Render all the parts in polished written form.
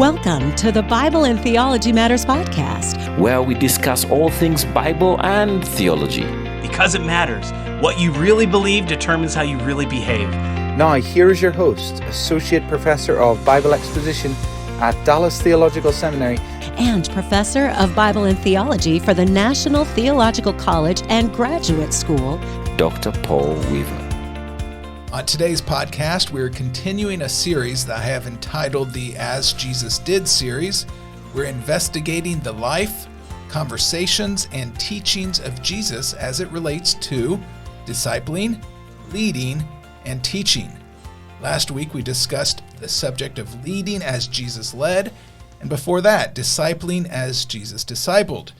Welcome to the Bible and Theology Matters podcast, where we discuss all things Bible and theology. Because it matters. What you really believe determines how you really behave. Now, here is your host, Associate Professor of Bible Exposition at Dallas Theological Seminary and Professor of Bible and Theology for the National Theological College and Graduate School, Dr. Paul Weaver. On today's podcast, we're continuing a series that I have entitled the As Jesus Did series. We're investigating the life, conversations, and teachings of Jesus as it relates to discipling, leading, and teaching. Last week, we discussed the subject of leading as Jesus led, and before that, discipling as Jesus discipled.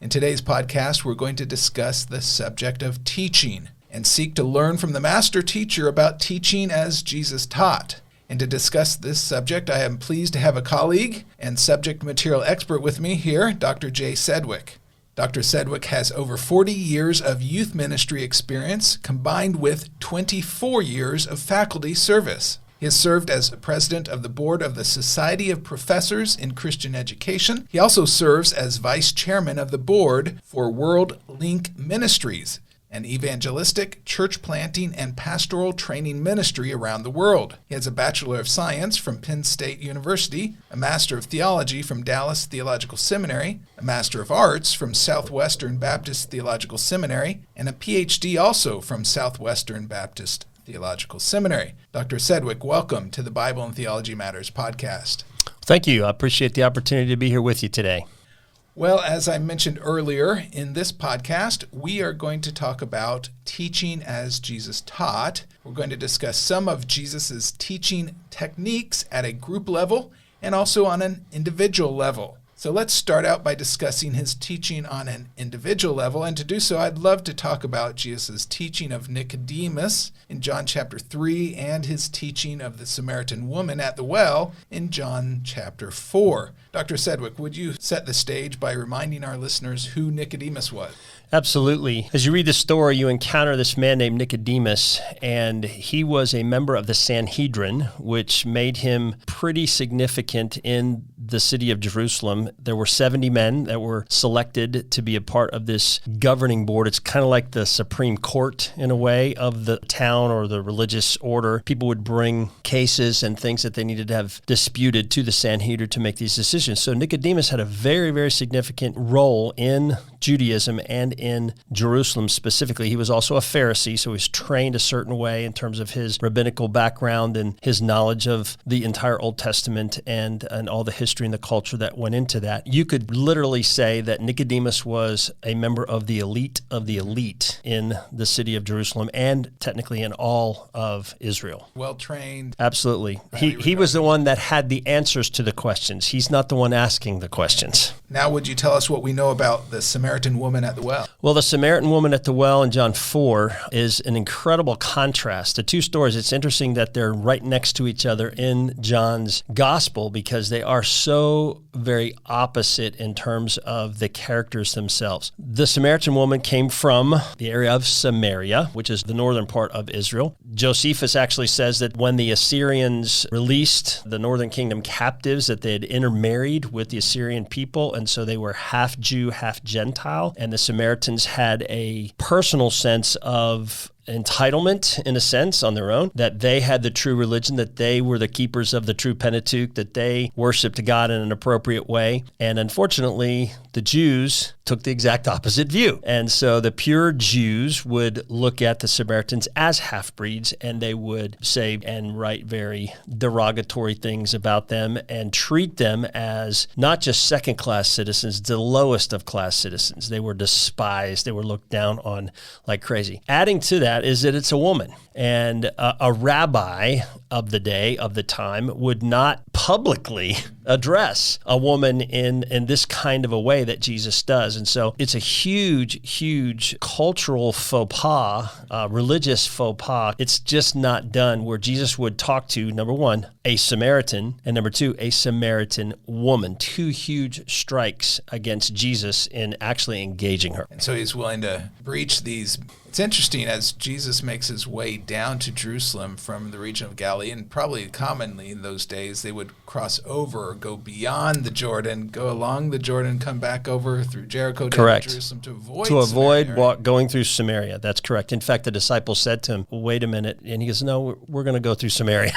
In today's podcast, we're going to discuss the subject of teaching and seek to learn from the master teacher about teaching as Jesus taught. And to discuss this subject, I am pleased to have a colleague and subject material expert with me here, Dr. Jay Sedwick. Dr. Sedwick has over 40 years of youth ministry experience combined with 24 years of faculty service. He has served as president of the board of the Society of Professors in Christian Education. He also serves as vice chairman of the board for World Link Ministries, an evangelistic, church planting, and pastoral training ministry around the world. He has a Bachelor of Science from Penn State University, a Master of Theology from Dallas Theological Seminary, a Master of Arts from Southwestern Baptist Theological Seminary, and a PhD also from Southwestern Baptist Theological Seminary. Dr. Sedwick, welcome to the Bible and Theology Matters podcast. Thank you. I appreciate the opportunity to be here with you today. Well, as I mentioned earlier, in this podcast, we are going to talk about teaching as Jesus taught. We're going to discuss some of Jesus's teaching techniques at a group level and also on an individual level. So let's start out by discussing his teaching on an individual level. And to do so, I'd love to talk about Jesus' teaching of Nicodemus in John chapter 3 and his teaching of the Samaritan woman at the well in John chapter 4. Dr. Sedwick, would you set the stage by reminding our listeners who Nicodemus was? Absolutely. As you read the story, you encounter this man named Nicodemus, and he was a member of the Sanhedrin, which made him pretty significant in the city of Jerusalem. There were 70 men that were selected to be a part of this governing board. It's kind of like the Supreme Court in a way of the town or the religious order. People would bring cases and things that they needed to have disputed to the Sanhedrin to make these decisions. So Nicodemus had a very, very significant role in Judaism and in Jerusalem specifically. He was also a Pharisee, so he was trained a certain way in terms of his rabbinical background and his knowledge of the entire Old Testament and all the history and the culture that went into that. You could literally say that Nicodemus was a member of the elite in the city of Jerusalem and technically in all of Israel. Well trained. Absolutely. He was the one that had the answers to the questions. He's not the one asking the questions. Now, would you tell us what we know about the Samaritan woman at the well? Well, the Samaritan woman at the well in John 4 is an incredible contrast. The two stories, it's interesting that they're right next to each other in John's gospel because they are so very opposite in terms of the characters themselves. The Samaritan woman came from the area of Samaria, which is the northern part of Israel. Josephus actually says that when the Assyrians released the northern kingdom captives, that they had intermarried with the Assyrian people, and so they were half Jew, half Gentile, and the Samaritans had a personal sense of entitlement, in a sense, on their own, that they had the true religion, that they were the keepers of the true Pentateuch, that they worshiped God in an appropriate way. And unfortunately, the Jews took the exact opposite view. And so the pure Jews would look at the Samaritans as half-breeds, and they would say and write very derogatory things about them and treat them as not just second-class citizens, the lowest of class citizens. They were despised. They were looked down on like crazy. Adding to that is that it's a woman. And a rabbi of the day, of the time, would not publicly address a woman in this kind of a way that Jesus does. And so it's a huge, huge cultural faux pas, religious faux pas. It's just not done where Jesus would talk to, number one, a Samaritan, and number two, a Samaritan woman. Two huge strikes against Jesus in actually engaging her. And so he's willing to breach these. It's interesting as Jesus makes his way down to Jerusalem from the region of Galilee. Galilee, and probably commonly in those days, they would cross over or go beyond the Jordan, go along the Jordan, come back over through Jericho down to Jerusalem to avoid going through Samaria. That's correct. In fact, the disciples said to him, wait a minute. And he goes, no, we're going to go through Samaria.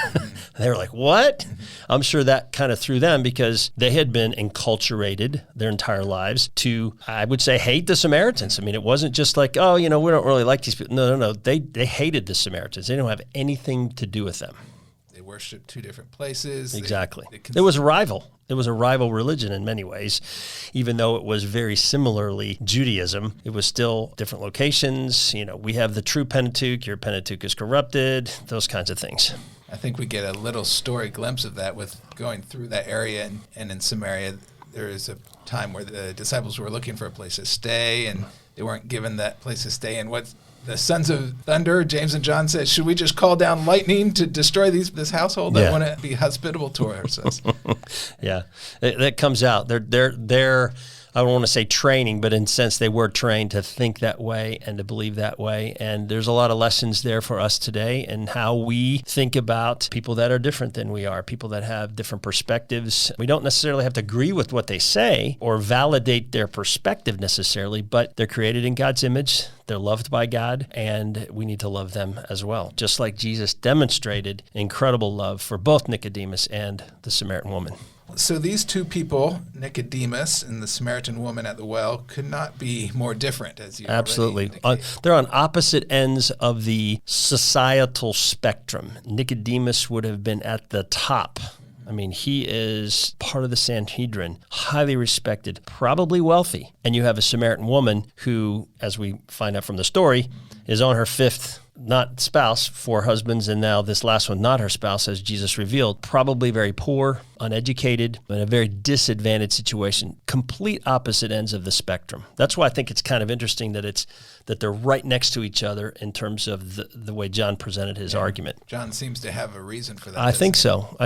They were like, what? I'm sure that kind of threw them because they had been enculturated their entire lives to, I would say, hate the Samaritans. I mean, it wasn't just like, oh, we don't really like these people. No. They hated the Samaritans. They don't have anything to do with them. They worshiped two different places. Exactly. It was a rival. It was a rival religion in many ways. Even though it was very similarly Judaism, it was still different locations. We have the true Pentateuch. Your Pentateuch is corrupted. Those kinds of things. I think we get a little story glimpse of that with going through that area. And in Samaria, there is a time where the disciples were looking for a place to stay, and they weren't given that place to stay. And what the sons of thunder, James and John, said, should we just call down lightning to destroy this household that want to be hospitable towards us? Yeah, that comes out. They're I don't want to say training, but in a sense they were trained to think that way and to believe that way. And there's a lot of lessons there for us today and how we think about people that are different than we are, people that have different perspectives. We don't necessarily have to agree with what they say or validate their perspective necessarily, but they're created in God's image. They're loved by God, and we need to love them as well, just like Jesus demonstrated incredible love for both Nicodemus and the Samaritan woman. So these two people, Nicodemus and the Samaritan woman at the well, could not be more different, as you absolutely. They're on opposite ends of the societal spectrum. Nicodemus would have been at the top. I mean, he is part of the Sanhedrin, highly respected, probably wealthy. And you have a Samaritan woman who, as we find out from the story, is on her fifth, not spouse, 4 husbands, and now this last one, not her spouse, as Jesus revealed, probably very poor, uneducated, in a very disadvantaged situation, complete opposite ends of the spectrum. That's why I think it's kind of interesting that they're right next to each other in terms of the way John presented his argument. John seems to have a reason for that. I think so.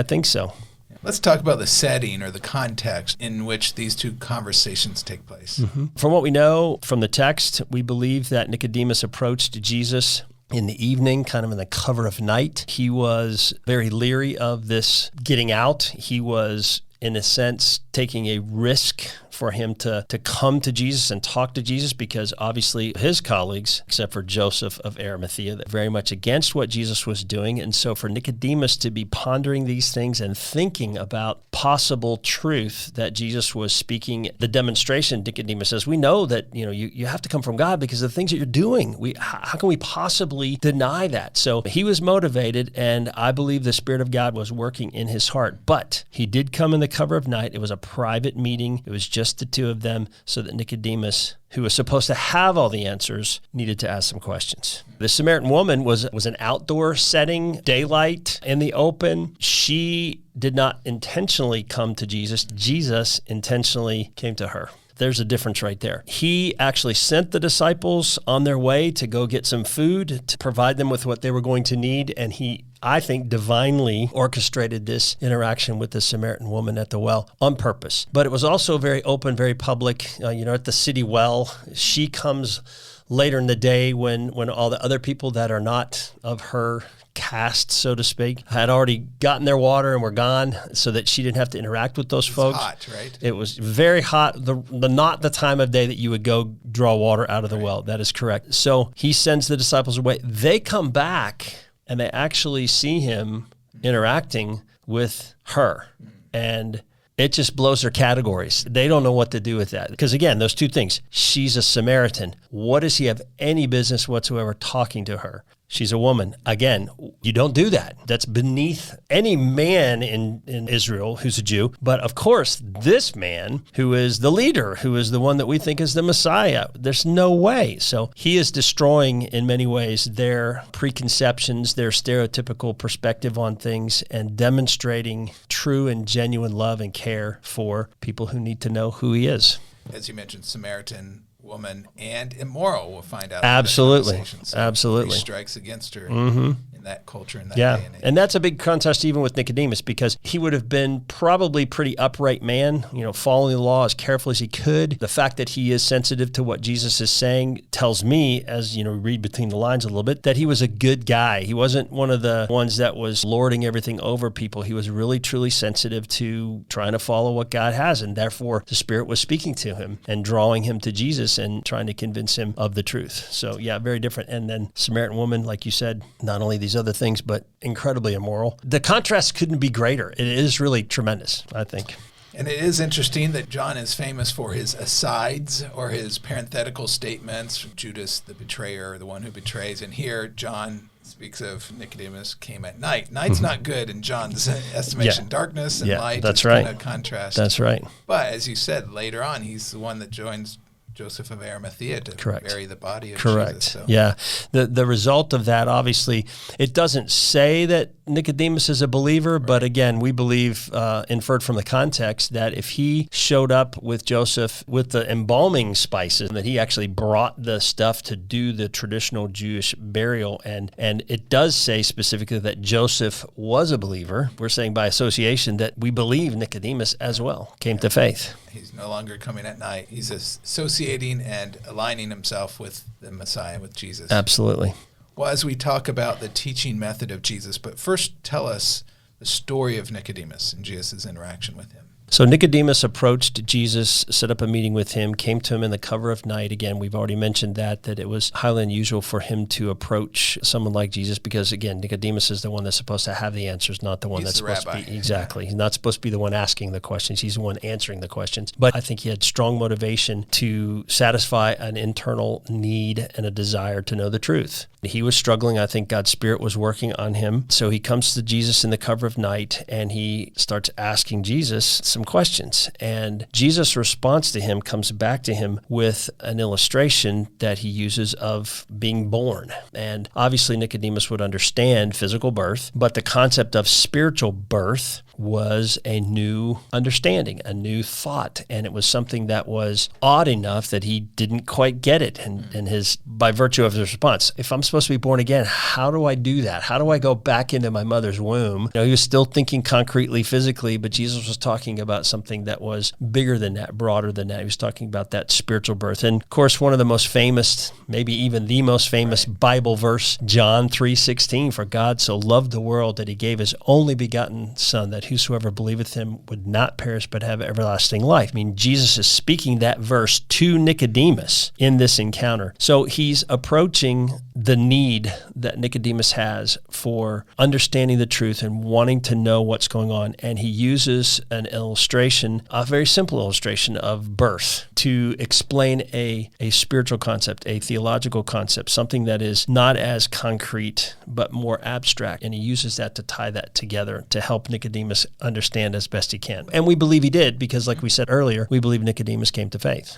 Let's talk about the setting or the context in which these two conversations take place. Mm-hmm. From what we know from the text, we believe that Nicodemus approached Jesus in the evening, kind of in the cover of night. He was very leery of this getting out. He was, in a sense, taking a risk for him to come to Jesus and talk to Jesus, because obviously his colleagues, except for Joseph of Arimathea, very much against what Jesus was doing. And so for Nicodemus to be pondering these things and thinking about possible truth that Jesus was speaking, the demonstration, Nicodemus says, we know that you have to come from God because of the things that you're doing. How can we possibly deny that? So he was motivated, and I believe the Spirit of God was working in his heart. But he did come in the cover of night. It was a private meeting. It was just the two of them, so that Nicodemus, who was supposed to have all the answers, needed to ask some questions. The Samaritan woman was an outdoor setting, daylight in the open. She did not intentionally come to Jesus. Jesus intentionally came to her. There's a difference right there. He actually sent the disciples on their way to go get some food, to provide them with what they were going to need, and he, I think, divinely orchestrated this interaction with the Samaritan woman at the well on purpose. But it was also very open, very public. At the city well, she comes later in the day when all the other people that are not of her caste, so to speak, had already gotten their water and were gone, so that she didn't have to interact with those folks. Hot, right? It was very hot. Not the time of day that you would go draw water out of the well. That is correct. So he sends the disciples away. They come back, and they actually see him interacting with her. And it just blows their categories. They don't know what to do with that. Because again, those two things. She's a Samaritan. What does he have any business whatsoever talking to her? She's a woman. Again, you don't do that. That's beneath any man in Israel who's a Jew. But of course, this man who is the leader, who is the one that we think is the Messiah, there's no way. So he is destroying, in many ways, their preconceptions, their stereotypical perspective on things, and demonstrating true and genuine love and care for people who need to know who he is. As you mentioned, Samaritan woman and immoral, we'll find out. Absolutely. So Absolutely. He strikes against her. Mm-hmm. in that culture, in that Yeah, day and age. and that's a big contrast even with Nicodemus, because he would have been probably pretty upright man, following the law as careful as he could. The fact that he is sensitive to what Jesus is saying tells me, as read between the lines a little bit, that he was a good guy. He wasn't one of the ones that was lording everything over people. He was really, truly sensitive to trying to follow what God has, and therefore the Spirit was speaking to him and drawing him to Jesus and trying to convince him of the truth. So yeah, very different. And then Samaritan woman, like you said, not only these other things, but incredibly immoral. The contrast couldn't be greater. It is really tremendous, I think. And it is interesting that John is famous for his asides or his parenthetical statements. Judas, the betrayer, the one who betrays. And here, John speaks of Nicodemus came at night. Night's not good in John's estimation. Yeah. Darkness and light that's is right. kind of contrast. That's right. But as you said, later on, he's the one that joins Joseph of Arimathea to bury the body of Jesus. So. Yeah. The result of that, obviously, it doesn't say that Nicodemus is a believer, but again, we believe, inferred from the context, that if he showed up with Joseph with the embalming spices, that he actually brought the stuff to do the traditional Jewish burial, and it does say specifically that Joseph was a believer. We're saying by association that we believe Nicodemus as well came to faith. He's no longer coming at night. He's associating and aligning himself with the Messiah, with Jesus. Absolutely. Well, as we talk about the teaching method of Jesus, but first tell us the story of Nicodemus and Jesus' interaction with him. So Nicodemus approached Jesus, set up a meeting with him, came to him in the cover of night. Again, we've already mentioned that it was highly unusual for him to approach someone like Jesus because, again, Nicodemus is the one that's supposed to have the answers, not the one that's supposed to be. Exactly. He's not supposed to be the one asking the questions. He's the one answering the questions. But I think he had strong motivation to satisfy an internal need and a desire to know the truth. He was struggling. I think God's Spirit was working on him. So he comes to Jesus in the cover of night and he starts asking Jesus some questions. And Jesus' response to him comes back to him with an illustration that he uses of being born. And obviously Nicodemus would understand physical birth, but the concept of spiritual birth was a new understanding, a new thought, and it was something that was odd enough that he didn't quite get it. And his, by virtue of his response, if I'm supposed to be born again, how do I do that? How do I go back into my mother's womb? He was still thinking concretely, physically, but Jesus was talking about something that was bigger than that, broader than that. He was talking about that spiritual birth. And of course, one of the most famous, maybe even the most famous Bible verse, John 3:16, for God so loved the world that he gave his only begotten Son, that whosoever believeth him would not perish but have everlasting life. I mean, Jesus is speaking that verse to Nicodemus in this encounter. So he's approaching the need that Nicodemus has for understanding the truth and wanting to know what's going on. And he uses an illustration, a very simple illustration of birth to explain a spiritual concept, a theological concept, something that is not as concrete but more abstract. And he uses that to tie that together to help Nicodemus understand as best he can. And we believe he did because, like we said earlier, we believe Nicodemus came to faith.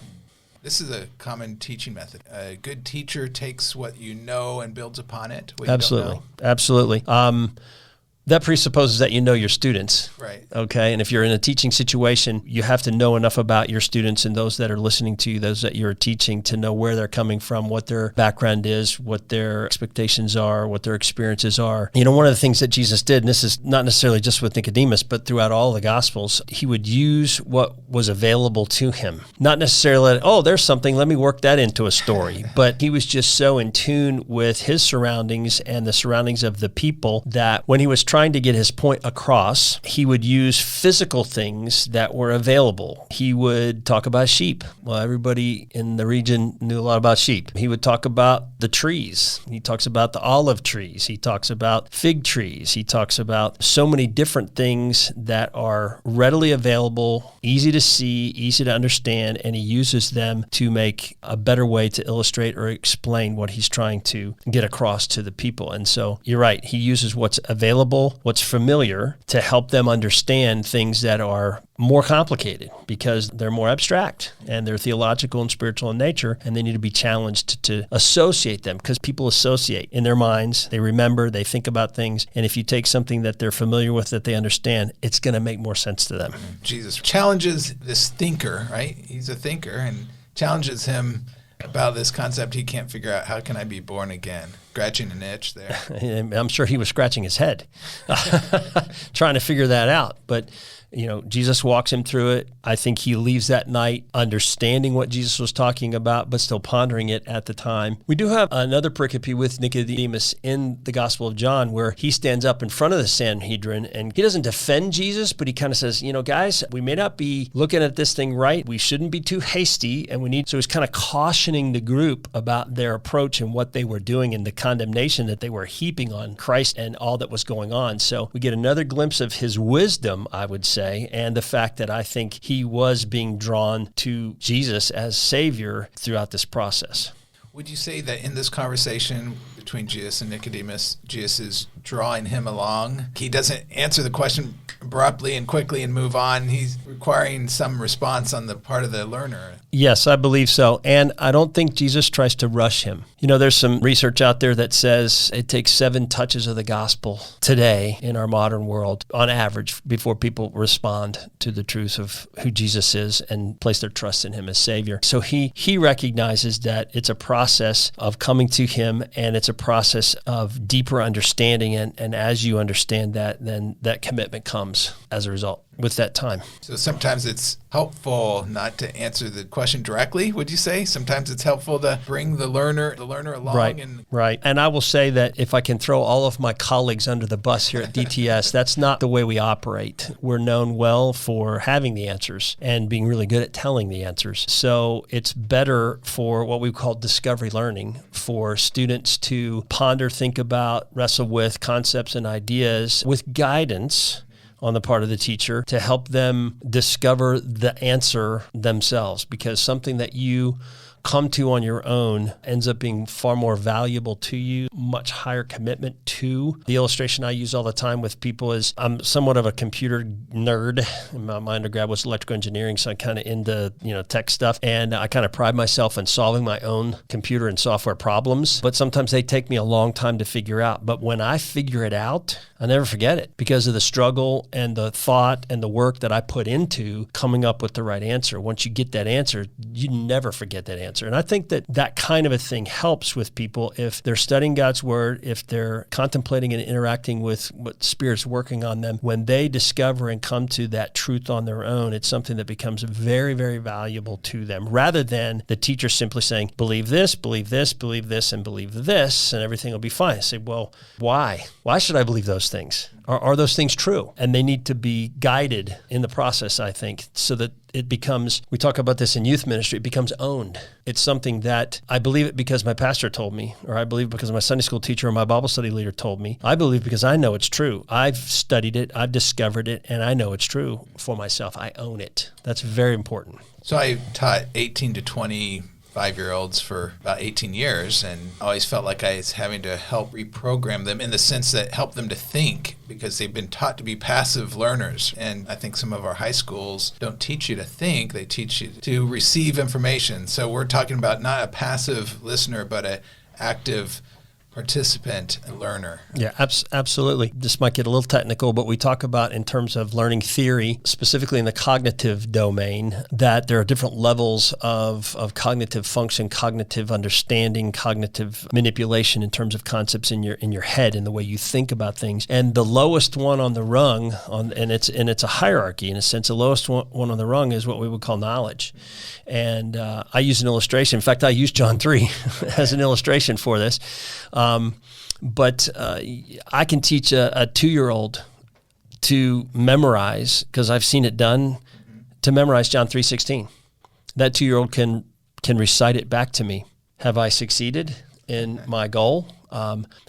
This is a common teaching method. A good teacher takes what you know and builds upon it. Absolutely. Absolutely. That presupposes that you know your students. Right. Okay. And if you're in a teaching situation, you have to know enough about your students and those that are listening to you, those that you're teaching, to know where they're coming from, what their background is, what their expectations are, what their experiences are. One of the things that Jesus did, and this is not necessarily just with Nicodemus, but throughout all the Gospels, he would use what was available to him. Not necessarily, there's something, let me work that into a story. But he was just so in tune with his surroundings and the surroundings of the people that when he was trying to get his point across, he would use physical things that were available. He would talk about sheep. Well, everybody in the region knew a lot about sheep. He would talk about the trees. He talks about the olive trees. He talks about fig trees. He talks about so many different things that are readily available, easy to see, easy to understand, and he uses them to make a better way to illustrate or explain what he's trying to get across to the people. And so you're right. He uses what's available, what's familiar, to help them understand things that are more complicated because they're more abstract and they're theological and spiritual in nature, and they need to be challenged to associate them because people associate in their minds. They remember, they think about things, and if you take something that they're familiar with, that they understand, it's going to make more sense to them. Jesus challenges this thinker, right? He's a thinker, and challenges him about this concept he can't figure out. How can I be born again? Scratching an itch there. I'm sure he was scratching his head, trying to figure that out. But Jesus walks him through it. I think he leaves that night understanding what Jesus was talking about, but still pondering it at the time. We do have another pericope with Nicodemus in the Gospel of John where he stands up in front of the Sanhedrin and he doesn't defend Jesus, but he kind of says, guys, we may not be looking at this thing right. We shouldn't be too hasty, and so he's kind of cautioning the group about their approach and what they were doing and the condemnation that they were heaping on Christ and all that was going on. So we get another glimpse of his wisdom, I would say, and the fact that I think he was being drawn to Jesus as Savior throughout this process. Would you say that in this conversation between Jesus and Nicodemus, Jesus is drawing him along? He doesn't answer the question abruptly and quickly and move on. He's requiring some response on the part of the learner. Yes, I believe so. And I don't think Jesus tries to rush him. There's some research out there that says it takes 7 touches of the gospel today in our modern world on average before people respond to the truth of who Jesus is and place their trust in him as Savior. So he recognizes that it's a process of coming to him, and it's a process of deeper understanding. And as you understand that, then that commitment comes as a result with that time. So sometimes it's helpful not to answer the question directly, would you say? Sometimes it's helpful to bring the learner along. Right. And I will say that if I can throw all of my colleagues under the bus here at DTS, that's not the way we operate. We're known well for having the answers and being really good at telling the answers. So it's better for what we call discovery learning, for students to ponder, think about, wrestle with concepts and ideas with guidance on the part of the teacher to help them discover the answer themselves, because something that you come to on your own ends up being far more valuable to you, much higher commitment to. The illustration I use all the time with people is I'm somewhat of a computer nerd. My undergrad was electrical engineering, so I'm kind of into tech stuff, and I kind of pride myself in solving my own computer and software problems, but sometimes they take me a long time to figure out. But when I figure it out, I never forget it because of the struggle and the thought and the work that I put into coming up with the right answer. Once you get that answer, you never forget that answer. And I think that kind of a thing helps with people if they're studying God's Word, if they're contemplating and interacting with what Spirit's working on them. When they discover and come to that truth on their own, it's something that becomes very, very valuable to them, rather than the teacher simply saying, believe this, believe this, believe this, and believe this, and everything will be fine. I say, well, why? Why should I believe those things? Are those things true? And they need to be guided in the process, I think, so that it becomes, we talk about this in youth ministry, it becomes owned. It's something that I believe it because my pastor told me, or I believe because my Sunday school teacher or my Bible study leader told me. I believe because I know it's true. I've studied it, I've discovered it, and I know it's true for myself. I own it. That's very important. So I taught 18 to 25-year-olds for about 18 years, and always felt like I was having to help reprogram them in the sense that help them to think, because they've been taught to be passive learners. And I think some of our high schools don't teach you to think, they teach you to receive information. So we're talking about not a passive listener, but an active participant and learner. Yeah, absolutely. This might get a little technical, but we talk about in terms of learning theory, specifically in the cognitive domain, that there are different levels of cognitive function, cognitive understanding, cognitive manipulation in terms of concepts in your head and the way you think about things. And the lowest one on the rung, and it's a hierarchy in a sense, the lowest one on the rung is what we would call knowledge. And I use an illustration. In fact, I use John 3 as an illustration for this. But I can teach a 2-year-old to memorize, because I've seen it done, to memorize John 3:16. That 2-year-old can recite it back to me. Have I succeeded in my goal?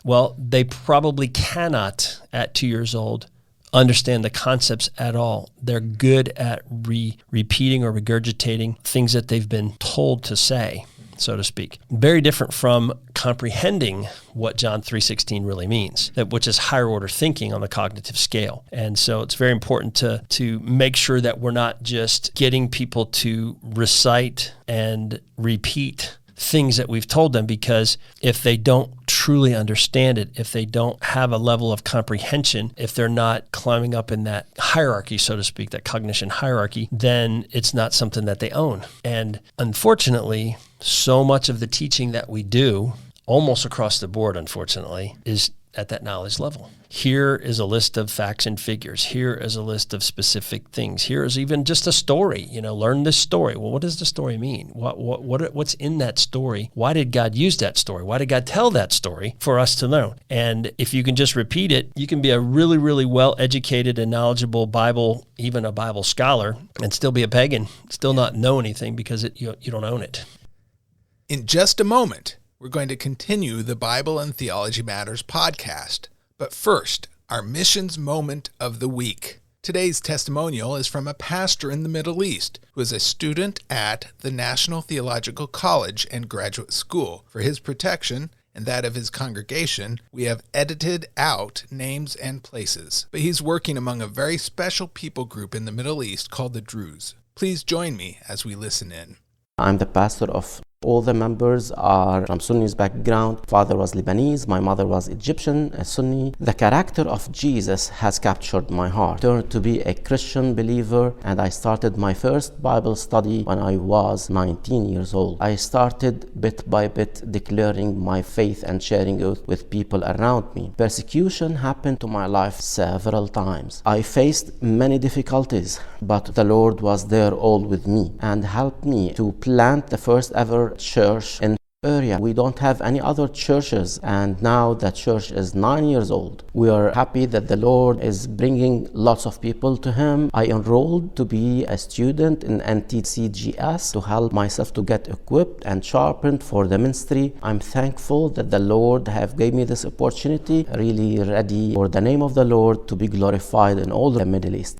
Well, they probably cannot at 2 years old understand the concepts at all. They're good at repeating or regurgitating things that they've been told to say, so to speak. Very different from comprehending what John 3:16 really means, which is higher order thinking on the cognitive scale. And so it's very important to make sure that we're not just getting people to recite and repeat things that we've told them, because if they don't truly understand it, if they don't have a level of comprehension, if they're not climbing up in that hierarchy, so to speak, that cognition hierarchy, then it's not something that they own. And unfortunately, So much of the teaching that we do, almost across the board, unfortunately, is at that knowledge level. Here is a list of facts and figures. Here is a list of specific things. Here is even just a story. Learn this story. Well, what does the story mean? What's in that story? Why did God use that story? Why did God tell that story for us to know? And if you can just repeat it, you can be a really, really well-educated and knowledgeable Bible, even a Bible scholar, and still be a pagan, still not know anything because you don't own it. In just a moment, we're going to continue the Bible and Theology Matters podcast. But first, our missions moment of the week. Today's testimonial is from a pastor in the Middle East who is a student at the National Theological College and Graduate School. For his protection and that of his congregation, we have edited out names and places. But he's working among a very special people group in the Middle East called the Druze. Please join me as we listen in. I'm the pastor of all the members are from Sunni's background. Father was Lebanese, my mother was Egyptian, a Sunni. The character of Jesus has captured my heart. I turned to be a Christian believer, and I started my first Bible study when I was 19 years old. I started bit by bit declaring my faith and sharing it with people around me. Persecution happened to my life several times. I faced many difficulties, but the Lord was there all with me and helped me to plant the first ever church in the area. We don't have any other churches, and now the church is 9 years old. We are happy that the Lord is bringing lots of people to Him. I enrolled to be a student in NTCGS to help myself to get equipped and sharpened for the ministry. I'm thankful that the Lord have gave me this opportunity, really ready for the name of the Lord to be glorified in all the Middle East.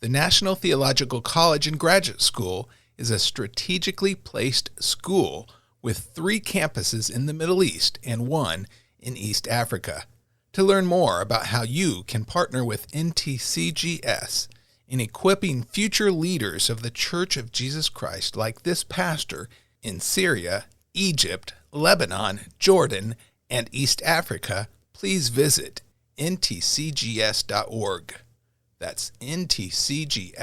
The National Theological College and Graduate School is a strategically placed school with 3 campuses in the Middle East and 1 in East Africa. To learn more about how you can partner with NTCGS in equipping future leaders of the Church of Jesus Christ like this pastor in Syria, Egypt, Lebanon, Jordan, and East Africa, please visit ntcgs.org. That's ntcgs.org.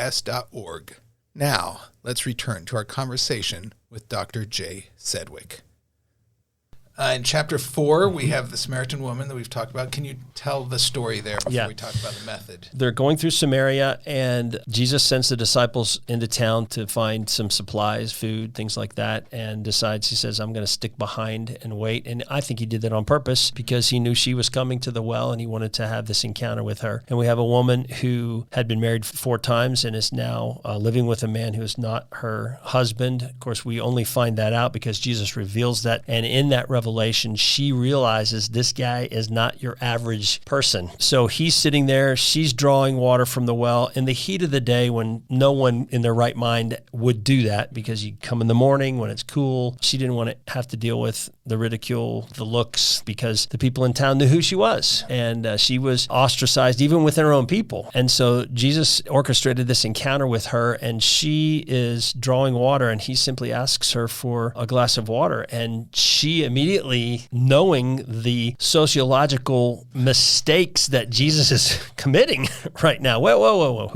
Now, let's return to our conversation with Dr. Jay Sedwick. In chapter 4, we have the Samaritan woman that we've talked about. Can you tell the story there before we talk about the method? They're going through Samaria, and Jesus sends the disciples into town to find some supplies, food, things like that, and decides, he says, I'm going to stick behind and wait. And I think he did that on purpose because he knew she was coming to the well, and he wanted to have this encounter with her. And we have a woman who had been married 4 times and is now living with a man who is not her husband. Of course, we only find that out because Jesus reveals that, and in that revelation, she realizes this guy is not your average person. So he's sitting there, she's drawing water from the well in the heat of the day when no one in their right mind would do that, because you come in the morning when it's cool. She didn't want to have to deal with the ridicule, the looks, because the people in town knew who she was. And she was ostracized even within her own people. And so Jesus orchestrated this encounter with her, and she is drawing water, and he simply asks her for a glass of water. And she immediately, knowing the sociological mistakes that Jesus is committing right now. Whoa.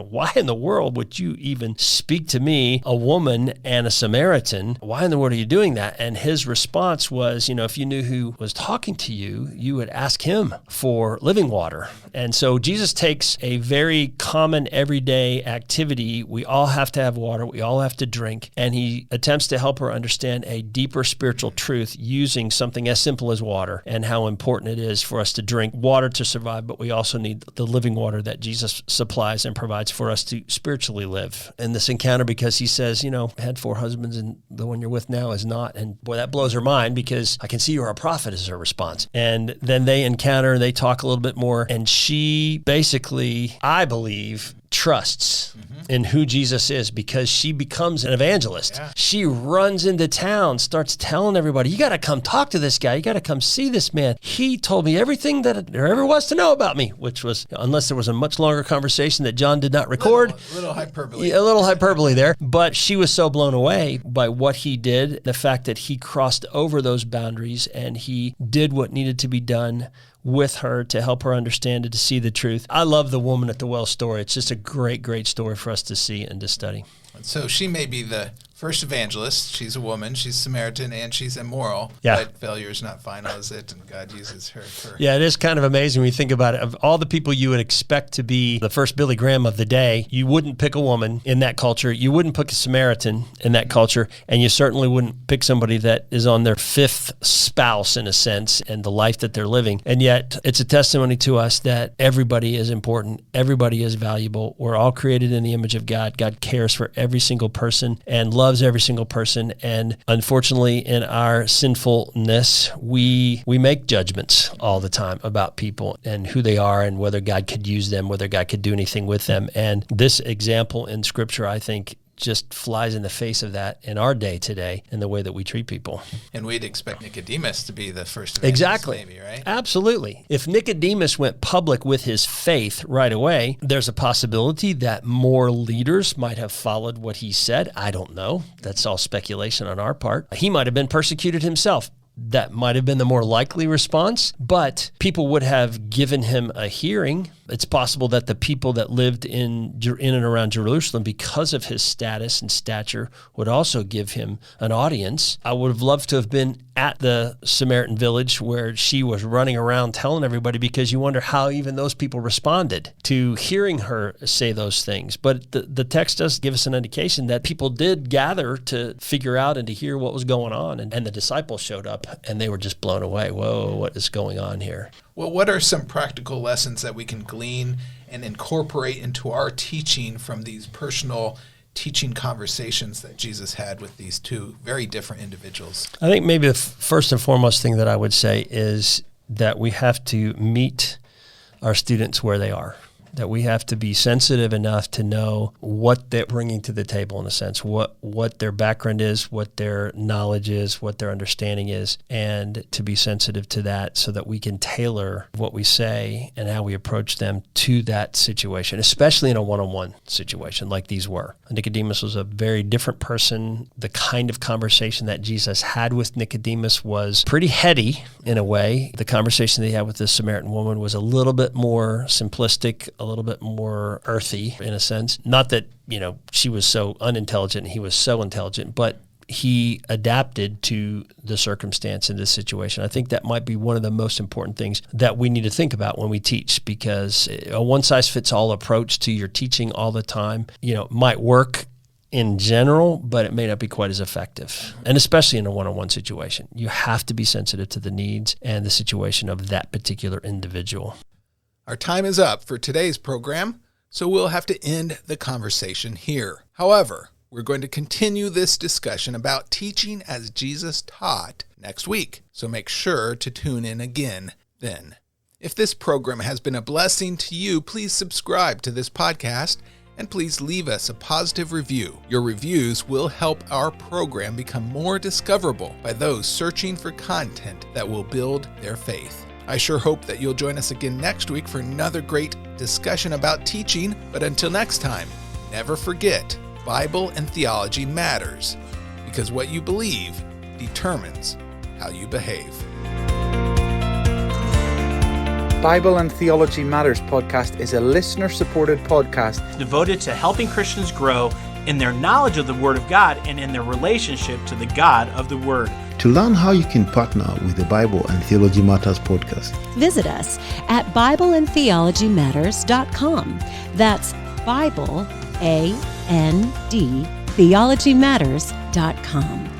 Why in the world would you even speak to me, a woman and a Samaritan? Why in the world are you doing that? And his response was, if you knew who was talking to you, you would ask him for living water. And so Jesus takes a very common everyday activity. We all have to have water. We all have to drink. And he attempts to help her understand a deeper spiritual truth using something as simple as water, and how important it is for us to drink water to survive, but we also need the living water that Jesus supplies and provides for us to spiritually live. In this encounter, because he says, I had 4 husbands and the one you're with now is not. And boy, that blows her mind, because I can see you're a prophet, is her response. And then they encounter, they talk a little bit more, and she basically, I believe, trusts in who Jesus is, because she becomes an evangelist. Yeah. She runs into town, starts telling everybody, you got to come talk to this guy. You got to come see this man. He told me everything that there ever was to know about me, which was, unless there was a much longer conversation that John did not record. A little hyperbole. A little hyperbole there. But she was so blown away by what he did, the fact that he crossed over those boundaries and he did what needed to be done with her to help her understand and to see the truth. I love the woman at the well story. It's just a great, great story for us to see and to study. So she may be the first evangelist. She's a woman. She's Samaritan, and she's immoral. Yeah. But failure is not final, is it? And God uses her for... Yeah, it is kind of amazing when you think about it. Of all the people you would expect to be the first Billy Graham of the day, you wouldn't pick a woman in that culture. You wouldn't pick a Samaritan in that culture. And you certainly wouldn't pick somebody that is on their fifth spouse, in a sense, and the life that they're living. And yet, it's a testimony to us that everybody is important. Everybody is valuable. We're all created in the image of God. God cares for every single person and loves every single person. And unfortunately, in our sinfulness, we make judgments all the time about people and who they are and whether God could use them, whether God could do anything with them. And this example in Scripture, I think, just flies in the face of that in our day today in the way that we treat people. And we'd expect Nicodemus to be the first evangelist, Exactly. maybe, right? Absolutely. If Nicodemus went public with his faith right away, there's a possibility that more leaders might have followed what he said. I don't know. That's all speculation on our part. He might have been persecuted himself. That might have been the more likely response, but people would have given him a hearing. It's possible that the people that lived in and around Jerusalem, because of his status and stature, would also give him an audience. I would have loved to have been at the Samaritan village where she was running around telling everybody, because you wonder how even those people responded to hearing her say those things. But the text does give us an indication that people did gather to figure out and to hear what was going on. And the disciples showed up and they were just blown away. Whoa, what is going on here? Well, what are some practical lessons that we can glean and incorporate into our teaching from these personal teaching conversations that Jesus had with these two very different individuals? I think maybe the first and foremost thing that I would say is that we have to meet our students where they are, that we have to be sensitive enough to know what they're bringing to the table, in a sense, what their background is, what their knowledge is, what their understanding is, and to be sensitive to that so that we can tailor what we say and how we approach them to that situation, especially in a one-on-one situation like these were. Nicodemus was a very different person. The kind of conversation that Jesus had with Nicodemus was pretty heady in a way. The conversation that he had with the Samaritan woman was a little bit more simplistic, a little bit more earthy in a sense. Not that, she was so unintelligent and he was so intelligent, but he adapted to the circumstance in this situation. I think that might be one of the most important things that we need to think about when we teach, because a one-size-fits-all approach to your teaching all the time, might work in general, but it may not be quite as effective. And especially in a one-on-one situation, you have to be sensitive to the needs and the situation of that particular individual. Our time is up for today's program, so we'll have to end the conversation here. However, we're going to continue this discussion about teaching as Jesus taught next week, so make sure to tune in again then. If this program has been a blessing to you, please subscribe to this podcast and please leave us a positive review. Your reviews will help our program become more discoverable by those searching for content that will build their faith. I sure hope that you'll join us again next week for another great discussion about teaching. But until next time, never forget, Bible and theology matters, because what you believe determines how you behave. Bible and Theology Matters podcast is a listener-supported podcast devoted to helping Christians grow in their knowledge of the Word of God and in their relationship to the God of the Word. To learn how you can partner with the Bible and Theology Matters podcast, Visit us at BibleandTheologyMatters.com. That's Bible, A-N-D, TheologyMatters.com.